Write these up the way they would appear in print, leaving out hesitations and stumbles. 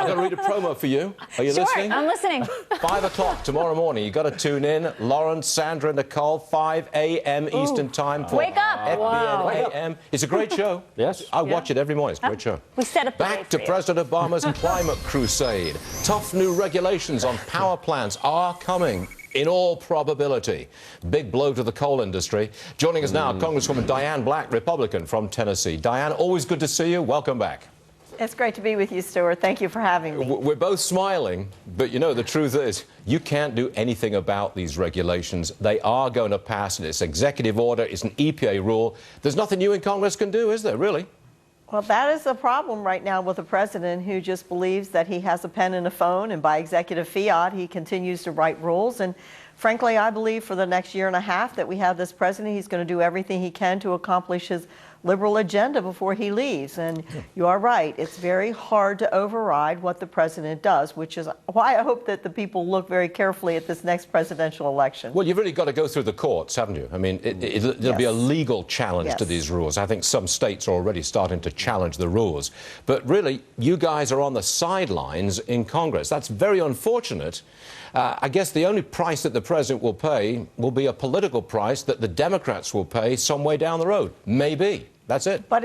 I'm going to read a promo for you. Are you listening? Sure, I'm listening. 5 o'clock tomorrow morning. You've got to tune in. Lawrence, Sandra, Nicole, 5 a.m. Eastern Time for Wake up. FBN AM. It's a great show. Yes. I watch it every morning. It's a great show. We set up the Back to President Obama's climate crusade. Tough new regulations on power plants are coming. In all probability. Big blow to the coal industry. Joining us now, Congresswoman Diane Black, Republican from Tennessee. Diane, always good to see you. Welcome back. It's great to be with you, Stuart. Thank you for having me. We're both smiling, but you know, the truth is, you can't do anything about these regulations. They are going to pass. It's executive order. It's an EPA rule. There's nothing you in Congress can do, is there, really? Well, that is the problem right now with a president who just believes that he has a pen and a phone, and by executive fiat, he continues to write rules. And frankly, I believe for the next year and a half that we have this president, he's going to do everything he can to accomplish his liberal agenda before he leaves. And you are right, it's very hard to override what the president does, which is why I hope that the people look very carefully at this next presidential election. Well, you've really got to go through the courts, haven't you? I mean, there'll be a legal challenge to these rules. I think some states are already starting to challenge the rules. But really, you guys are on the sidelines in Congress. That's very unfortunate. I guess the only price that the president will pay will be a political price that the Democrats will pay some way down the road. Maybe. That's it. But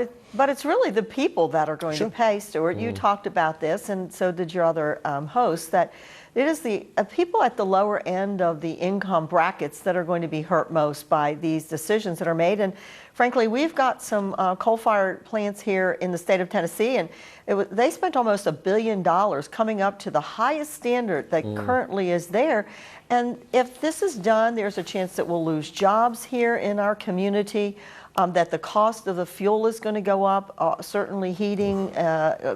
it's really the people that are going to pay, Stuart. You talked about this, and so did your other hosts, that it is the people at the lower end of the income brackets that are going to be hurt most by these decisions that are made. And frankly, we've got some coal-fired plants here in the state of Tennessee, and they spent almost $1 billion coming up to the highest standard that currently is there. And if this is done, there's a chance that we'll lose jobs here in our community. That the cost of the fuel is going to go up, certainly heating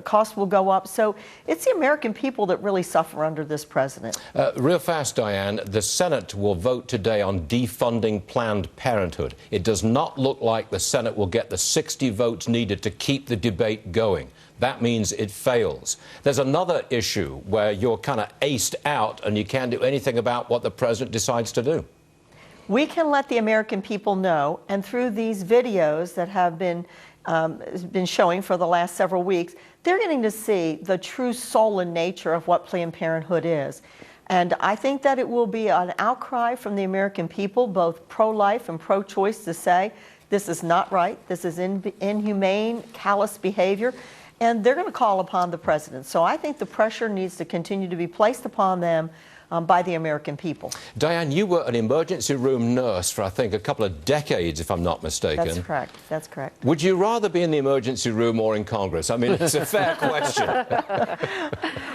costs will go up. So it's the American people that really suffer under this president. Real fast, Diane, the Senate will vote today on defunding Planned Parenthood. It does not look like the Senate will get the 60 votes needed to keep the debate going. That means it fails. There's another issue where you're kind of aced out and you can't do anything about what the president decides to do. We can let the American people know, and through these videos that have been showing for the last several weeks, they're getting to see the true soul and nature of what Planned Parenthood is. And I think that it will be an outcry from the American people, both pro-life and pro-choice, to say this is not right, this is inhumane, callous behavior, and they're going to call upon the president. So I think the pressure needs to continue to be placed upon them by the American people. Diane, you were an emergency room nurse for, I think, a couple of decades, if I'm not mistaken. That's correct. That's correct. Would you rather be in the emergency room or in Congress? I mean, it's a fair question.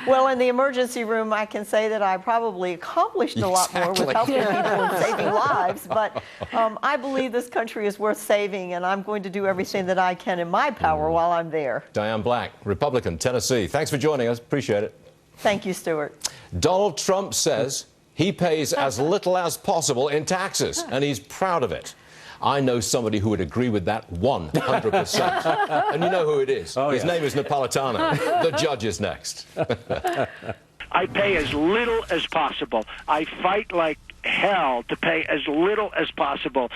Well, in the emergency room, I can say that I probably accomplished a lot more with helping people and saving lives. But I believe this country is worth saving, and I'm going to do everything that I can in my power while I'm there. Diane Black, Republican, Tennessee. Thanks for joining us. Appreciate it. Thank you, Stuart. Donald Trump says he pays as little as possible in taxes, and he's proud of it. I know somebody who would agree with that 100%. And you know who it is. His name is Napolitano. The judge is next. I pay as little as possible. I fight like hell to pay as little as possible.